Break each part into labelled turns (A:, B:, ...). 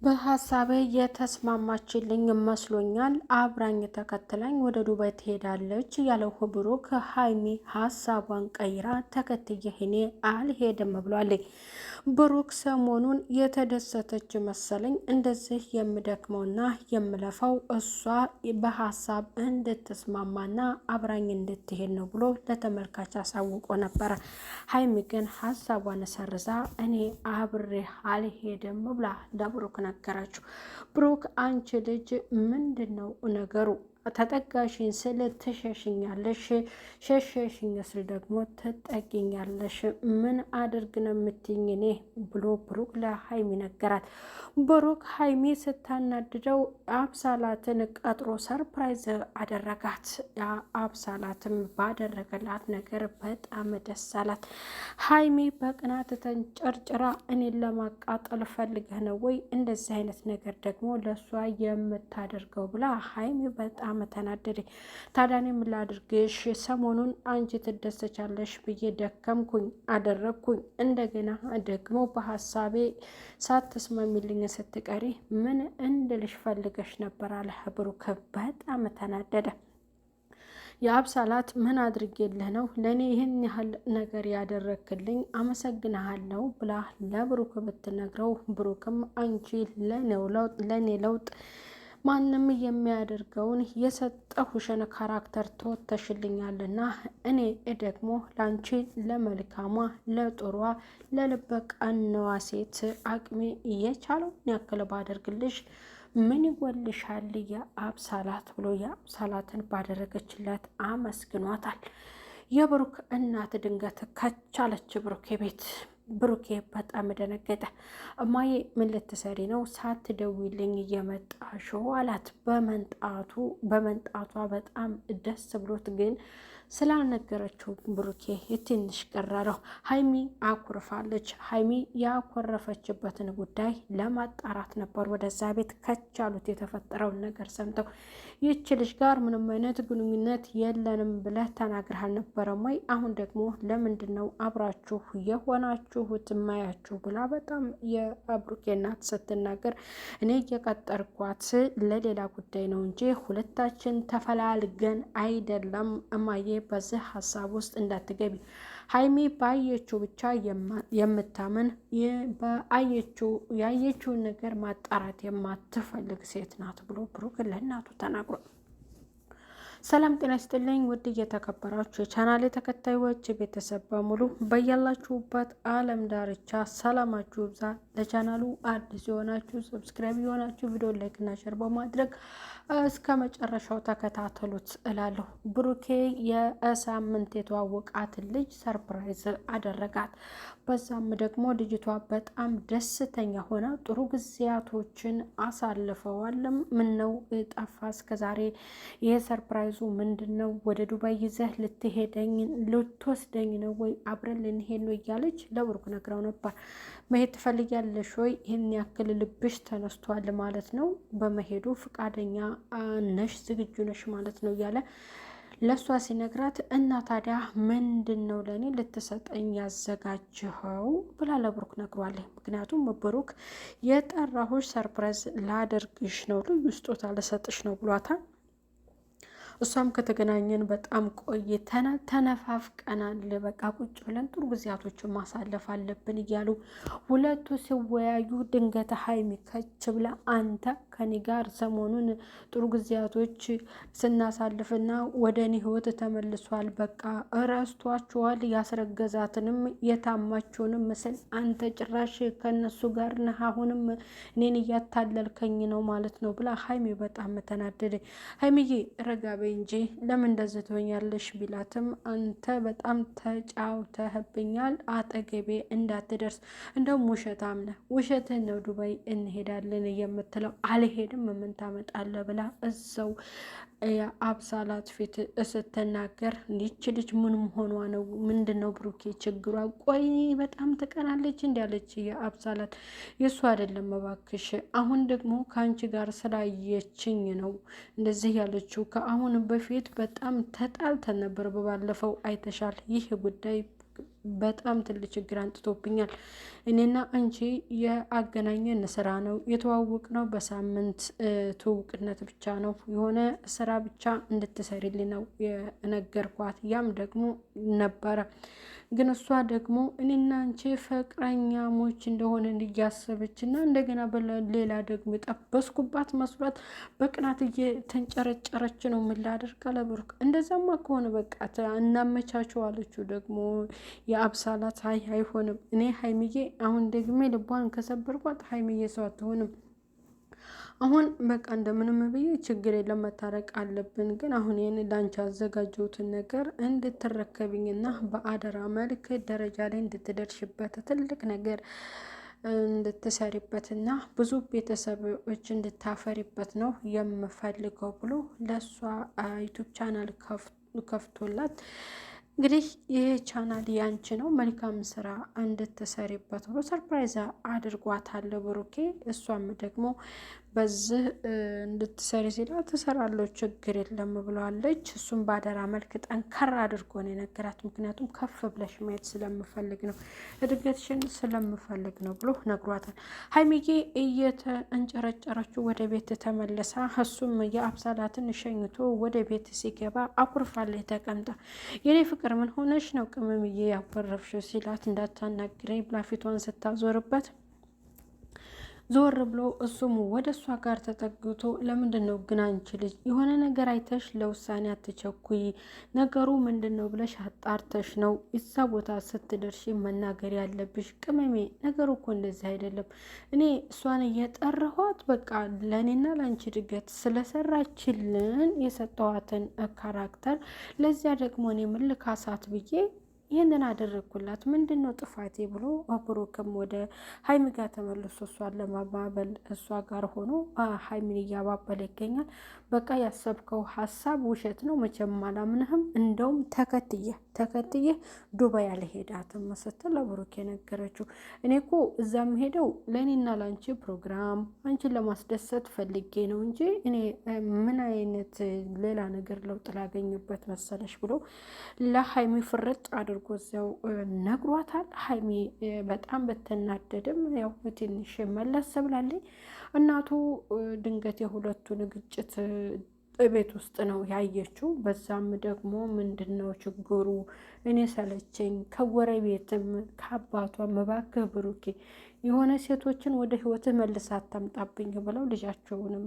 A: በሀሳቤ የተስማማችልኝ መስሎኛል። አብራኝ ተከትላኝ ወደ ዱባይ ትሄዳለች ያለው ብሩክ ሀይሚ ሀሳቧን ቀይራ ተከትዬ እኔ አልሄድም ብሏል። ብሩክ ሰሞኑን የተደሰተች መሰለኝ። እንደዚህ የምደክመውና የምለፋው እሷ በሀሳብ እንድትስማማና አብራኝ እንድትሄድ ነው ብሎ ለተመልካች አሳውቆ ነበረ። ሀይሚ ግን ሀሳቧን ሰርዛ እኔ አብሬ አልሄድም ብላ ለብሩክ ነገራችሁ። ብሩክ አንቺ ልጅ ምንድን ነው ነገሩ? ተጠጋሽኝ ስል ትሸሽኛለሽ፣ ሸሸሽኝ ስል ደግሞ ትጠጊኛለሽ። ምን አድርግ ነው የምትይኝ እኔ ብሎ ብሩክ ለሀይሚ ነገራት። ብሩክ ሀይሚ ስታናድደው አብሳላትን ቀጥሮ ሰርፕራይዝ አደረጋት። አብሳላትም ባደረገላት ነገር በጣም ደስ አላት። ሀይሚ በቅናት ተንጨርጭራ እኔን ለማቃጠል ፈልገህ ነው ወይ እንደዚህ አይነት ነገር ደግሞ ለእሷ የምታደርገው ብላ ሀይሚ በጣም ተናደደ። ታዲያ እኔ ምን ላድርግሽ? ሰሞኑን አንቺ ትደሰቻለሽ ብዬ ደከምኩኝ አደረግኩኝ። እንደገና ደግሞ በሀሳቤ ሳትስማሚልኝ ስትቀሪ ምን እንድልሽ ፈልገሽ ነበር አለ ብሩክ። በጣም ተናደደ። የአብሳላት ምን አድርጌልህ ነው ለእኔ ይህን ያህል ነገር ያደረክልኝ? አመሰግንሃለሁ ብላ ለብሩክ ብትነግረው ብሩክም አንቺ ለእኔ ለውጥ ማንም የሚያደርገውን የሰጠሁሽን ካራክተር ተወተሽልኛልና እኔ ደግሞ ላንቺ ለመልካሟ ለጥሯ ለልበ ቀናዋ ሴት አቅሜ የቻለውን ያክል ባደርግልሽ ምን ይጎልሻል የአብሳላት ብሎ የአብሳላትን ባደረገችለት አመስግኗታል። የብሩክ እናት ድንገት ከቻለች ብሩክ ቤት። ብሩኬ በጣም ደነገጠ። እማዬ ምን ልትሰሪ ነው? ሳትደውይልኝ እየመጣሽው አላት። በመንጣቷ በጣም ደስ ብሎት ግን ስላልነገረችው ብሩኬ ትንሽ ቀረረው። ሀይሚ አኩርፋለች። ሀይሚ ያኮረፈችበትን ጉዳይ ለማጣራት ነበር ወደዛ ቤት ከቻሉት የተፈጠረውን ነገር ሰምተው ይህች ልጅ ጋር ምንም አይነት ግንኙነት የለንም ብለህ ተናግረህ አልነበረም ወይ? አሁን ደግሞ ለምንድን ነው አብራችሁ የሆናችሁት ማያችሁ ብላ በጣም የብሩኬ እናት ስትናገር እኔ እየቀጠርኳት ለሌላ ጉዳይ ነው እንጂ ሁለታችን ተፈላልገን አይደለም እማዬ፣ በዚህ ሀሳብ ውስጥ እንዳትገቢ። ሀይሚ ባየችው ብቻ የምታምን ያየችውን ነገር ማጣራት የማትፈልግ ሴት ናት ብሎ ብሩክ ለእናቱ ተናግሯል። ሰላም ጤና ይስጥልኝ ውድ እየተከበራችሁ የቻናሌ ተከታዮች ቤተሰብ በሙሉ በያላችሁበት ዓለም ዳርቻ ሰላማችሁ ይብዛ። ለቻናሉ አዲስ የሆናችሁ ሰብስክራይብ የሆናችሁ ቪዲዮ ላይክ እና ሼር በማድረግ እስከ መጨረሻው ተከታተሉት እላለሁ። ብሩኬ የሳምንት የተዋወቃትን ልጅ ሰርፕራይዝ አደረጋት። በዛም ደግሞ ልጅቷ በጣም ደስተኛ ሆና ጥሩ ጊዜያቶችን አሳልፈዋልም። ምን ነው ጠፋ እስከዛሬ? ይሄ ሰርፕራይዙ ምንድን ነው? ወደ ዱባይ ይዘህ ልትወስደኝ ነው ወይ? አብረን ልንሄድ ነው እያለች ለብሩክ ነግረው ነበር። መሄድ ትፈልጊያለሽ ወይ? ይህን ያክል ልብሽ ተነስቷል ማለት ነው። በመሄዱ ፍቃደኛ ነሽ፣ ዝግጁ ነሽ ማለት ነው እያለ ለእሷ ሲነግራት እና ታዲያ ምንድን ነው ለእኔ ልትሰጠኝ ያዘጋጅኸው ብላ ለብሩክ ነግሯለች። ምክንያቱም ብሩክ የጠራሁሽ ሰርፕራይዝ ላደርግሽ ነው፣ ልዩ ስጦታ ልሰጥሽ ነው ብሏታል። እሷም ከተገናኘን በጣም ተነፋፍቀናል፣ በቃ ቁጭ ብለን ጥሩ ጊዜያቶችን ማሳለፍ አለብን እያሉ ሁለቱ ሲወያዩ ድንገት ሀይሚ ከች ብላ አንተ ከኔ ጋር ሰሞኑን ጥሩ ጊዜያቶች ስናሳልፍና ወደ እኔ ህይወት ተመልሷል፣ በቃ እረስቷችኋል፣ ያስረገዛትንም የታማችውንም ምስል አንተ ጭራሽ ከነሱ ጋር ነህ፣ አሁንም እኔን እያታለልከኝ ነው ማለት ነው ብላ ሀይሚ በጣም ተናደደ። ሀይሚዬ ረጋቤ እንጂ ለምን እንደዚህ ትሆኛለሽ ቢላትም አንተ በጣም ተጫውተህብኛል፣ አጠገቤ እንዳትደርስ፣ እንደውም ውሸታም ነህ፣ ውሸትህን ነው ዱባይ እንሄዳለን የምትለው፣ አልሄድም ምን ታመጣለህ ብላ እዛው የአብሳላት ፊት ስትናገር ይች ልጅ ምንም ሆኗ ነው? ምንድን ነው ብሩኬ ችግሯ? ቆይ በጣም ትቀናለች እንዲያለች የአብሳላት የእሱ አይደለም እባክሽ፣ አሁን ደግሞ ከአንቺ ጋር ስላየችኝ ነው እንደዚህ ያለችው። ከአሁን በፊት በጣም ተጣልተን ነበር፣ በባለፈው አይተሻል። ይህ ጉዳይ በጣም ትልቅ ችግር አንጥቶብኛል። እኔና አንቺ የአገናኘን ስራ ነው የተዋወቅነው፣ በሳምንት ትውውቅነት ብቻ ነው። የሆነ ስራ ብቻ እንድትሰሪልኝ ነው የነገርኳት። ያም ደግሞ ነበረ ግን እሷ ደግሞ እኔና አንቺ ፍቅረኛሞች እንደሆነ እያሰበች እና እንደገና በሌላ ደግሞ የጠበስኩባት መስሏት በቅናት እየተንጨረጨረች ነው። ምን ላደርግ አለ ብሩክ። እንደዛማ ከሆነ በቃ እናመቻቸው አለችው። ደግሞ የአብሳላት አይሆንም። እኔ ሀይሚዬ አሁን ደግሜ ልቧን ከሰበርኳት ሀይሚዬ ሰው አትሆንም። አሁን በቃ እንደምንም ብዬ ችግር የለም መታረቅ አለብን። ግን አሁን ይህን ላንቺ ያዘጋጀሁትን ነገር እንድትረከብኝና በአደራ መልክ ደረጃ ላይ እንድትደርሽበት ትልቅ ነገር እንድትሰሪበትና ብዙ ቤተሰቦች እንድታፈሪበት ነው የምፈልገው ብሎ ለእሷ ዩቱብ ቻናል ከፍቶላት እንግዲህ ይህ ቻናል ያንቺ ነው፣ መልካም ስራ እንድትሰሪበት ብሎ ሰርፕራይዝ አድርጓታል ብሩኬ። እሷም ደግሞ በዚህ እንድትሰሪ ሲላት ትሰራለሁ ችግር የለም ብለዋለች። እሱም ባደራ መልክ ጠንከራ አድርጎ ነው የነገራት። ምክንያቱም ከፍ ብለሽ ማየት ስለምፈልግ ነው፣ እድገትሽን ስለምፈልግ ነው ብሎ ነግሯታል። ሀይሚዬ እየተንጨረጨረችው ወደ ቤት ተመለሳ። እሱም የአብሳላትን ሸኝቶ ወደ ቤት ሲገባ አኩርፋለች ተቀምጣ። የኔ ፍቅር ምን ሆነሽ ነው ቅመምዬ ያኮረፍሽው ሲላት እንዳታናግረኝ ብላ ፊቷን ስታዞርበት ዞር ብሎ እሱም ወደ እሷ ጋር ተጠግቶ ለምንድን ነው ግን አንቺ ልጅ የሆነ ነገር አይተሽ ለውሳኔ አትቸኩይ፣ ነገሩ ምንድን ነው ብለሽ አጣርተሽ ነው እዛ ቦታ ስትደርሺ መናገር ያለብሽ። ቅመሜ ነገሩ እኮ እንደዚህ አይደለም። እኔ እሷን እየጠራኋት በቃ ለእኔና ለአንቺ ድገት ስለሰራችልን የሰጠኋትን ካራክተር ለዚያ ደግሞ እኔ ምልካሳት ብዬ ይህንን አደረግኩላት። ምንድን ነው ጥፋቴ ብሎ ብሩክም ወደ ሀይሚ ጋር ተመልሶ እሷን ለማባበል እሷ ጋር ሆኖ ሀይሚን እያባበለ ይገኛል። በቃ ያሰብከው ሀሳብ ውሸት ነው፣ መቼም አላምንህም። እንደውም ተከትዬ ዱባይ አልሄዳትም ስትል ለብሩክ የነገረችው። እኔ እኮ እዛም ሄደው ለእኔና ለአንቺ ፕሮግራም አንቺን ለማስደሰት ፈልጌ ነው እንጂ እኔ ምን አይነት ሌላ ነገር ለውጥ ላገኝበት መሰለሽ ብሎ ለሀይሚ ፍርጥ አድርጎ እዚያው ነግሯታል። ሀይሚ በጣም በተናደድም ያው ትንሽ መለስ ብላለች። እናቱ ድንገት የሁለቱን ግጭት ቤት ውስጥ ነው ያየችው። በዛም ደግሞ ምንድን ነው ችግሩ? እኔ ሰለቸኝ፣ ከጎረቤትም ከአባቷም እባክህ ብሩኬ የሆነ ሴቶችን ወደ ህይወትህ መልስ አታምጣብኝ ብለው ልጃቸውንም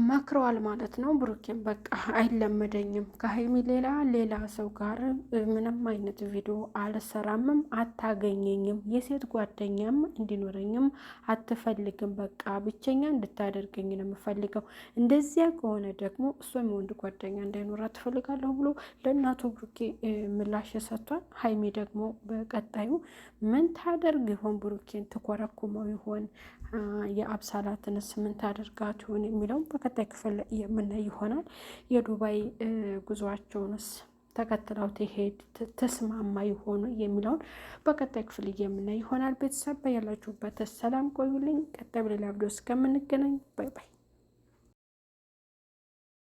A: መክረዋል ማለት ነው። ብሩኬን በቃ አይለመደኝም፣ ከሀይሚ ሌላ ሰው ጋር ምንም አይነት ቪዲዮ አልሰራምም፣ አታገኘኝም፣ የሴት ጓደኛም እንዲኖረኝም አትፈልግም፣ በቃ ብቸኛ እንድታደርገኝ ነው የምፈልገው። እንደዚያ ከሆነ ደግሞ እሷም የወንድ ጓደኛ እንዳይኖራት ትፈልጋለሁ ብሎ ለእናቱ ብሩኬ ምላሽ ሰጥቷል። ሀይሚ ደግሞ በቀጣዩ ምን ታደርግ ይሆን? ብሩኬን ትኮረኩመው ይሆን? የአብሳላትንስ ምን ታደርጋት ይሆን የሚለውን በቀጣይ ክፍል የምናይ ይሆናል። የዱባይ ጉዞአቸውንስ ተከትለው ትሄድ ተስማማ ይሆኑ የሚለውን በቀጣይ ክፍል የምናይ ይሆናል። ቤተሰብ ያላችሁበት ሰላም ቆዩልኝ። ቀጣይ በሌላ ቪዲዮ እስከምንገናኝ ባይ ባይ።